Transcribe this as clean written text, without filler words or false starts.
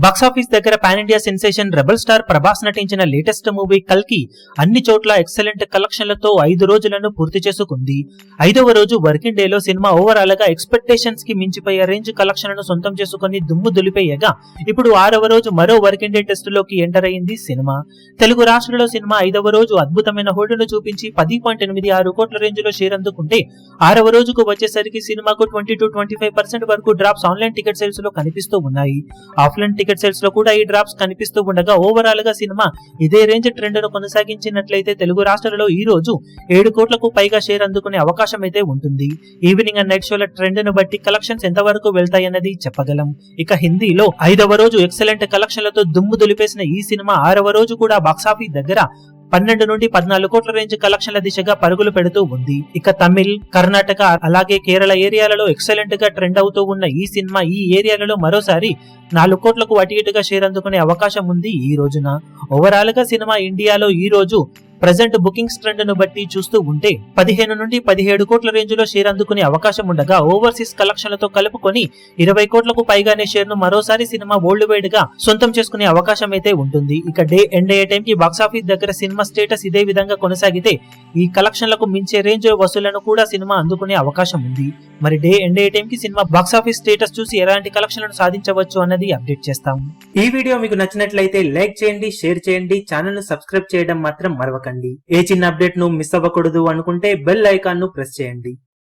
Box office దగ్గర pan India sensation rebel star Prabhas నటించిన latest movie కల్కి అన్ని చోట్ల ఎక్సలెంట్ కలెక్షన్లతో 5 రోజులను పూర్తి చేసుకుంది. 5వ రోజు వర్కింగ్ డేలో సినిమా ఓవరాల్ గా ఎక్స్పెక్టేషన్స్ కి మించిపోయే రేంజ్ కలెక్షన్లను సొంతం చేసుకుని దుమ్ము దులిపేయగా ఇప్పుడు 6వ రోజు మరో వర్కింగ్ డే టెస్ట్ లోకి ఎంటర్ అయింది సినిమా. తెలుగు రాష్ట్రాల్లో సినిమా 5వ రోజు అద్భుతమైన హోల్డ్ను చూపించి 10.86 కోట్ల రేంజ్ లో షేర్ అందుకుంటే 6వ రోజుకు వచ్చేసరికి సినిమాకు 20-25% వరకు డ్రాప్స్ ఆన్లైన్ టికెట్ సేల్స్ లో కనిపిస్తూ ఉన్నాయి. ఆఫ్లైన్ టికెట్ సేల్స్ లో కూడా ఈ డ్రాప్స్ కనిపిస్తూ ఉండగా ఓవరాల్ గా సినిమా ఇదే రేంజ్ ట్రెండ్ ను కొనసాగించినట్లయితే తెలుగు రాష్ట్రాలలో ఈ రోజు 7 కోట్లకు పైగా షేర్ అందుకునే అవకాశం అయితే ఉంటుంది. ఈవినింగ్ అండ్ నైట్ షోల ట్రెండ్ ను బట్టి కలెక్షన్స్ ఎంతవరకు వెళ్తాయన్నది చెప్పగలం. ఇక హిందీలో 5వ రోజు ఎక్సలెంట్ కలెక్షన్లతో దుమ్ము దులిపేసిన ఈ సినిమా 6వ రోజు కూడా బాక్సాఫీస్ దగ్గర 12 నుండి 14 కోట్ల రేంజ్ కలెక్షన్ల దిశగా పరుగులు పెడుతూ ఉంది. ఇక తమిళ్, కర్ణాటక అలాగే కేరళ ఏరియాలలో ఎక్సలెంట్ గా ట్రెండ్ అవుతూ ఉన్న ఈ సినిమా ఈ ఏరియాలలో మరోసారి 4 కోట్లకు అటు ఇటుగా షేర్ అందుకునే అవకాశం ఉంది ఈ రోజున. ఓవరాల్ గా సినిమా ఇండియాలో ఈ రోజు ప్రెజెంట్ బుకింగ్స్ ట్రెండ్ ను బట్టి చూస్తూ ఉంటే 15 నుండి 17 కోట్ల రేంజ్ లో షేర్ అందుకునే అవకాశం ఉండగా ఓవర్సీస్ కలెక్షన్లతో కలుపుకొని 20 కోట్లకు పైగానే షేర్ ను మరోసారి సినిమా వరల్డ్ వైడ్ గా సొంతం చేసుకునే అవకాశం అయితే ఉంటుంది. ఇక డే ఎండ్ అయ్యే టైం కి బాక్సాఫీస్ దగ్గర సినిమా స్టేటస్ ఇదే విధంగా కొనసాగితే ఈ కలెక్షన్లకు మించే రేంజ్ వసూళ్లను కూడా సినిమా అందుకునే అవకాశం ఉంది. మరి డే ఎండ్ అయ్యే టైం కి సినిమా బాక్సాఫీస్ స్టేటస్ చూసి ఎలాంటి కలెక్షన్లను సాధించవచ్చు అన్నది అప్డేట్ చేస్తాం. ఈ వీడియో మీకు నచ్చినట్లయితే లైక్ చేయండి, షేర్ చేయండి, ఛానల్ ను సబ్స్క్రైబ్ చేయడం మాత్రం మరవకండి. ఏ చిన్న అప్డేట్ ను మిస్ అవ్వకూడదు అనుకుంటే బెల్ ఐకాన్ ను ప్రెస్ చేయండి.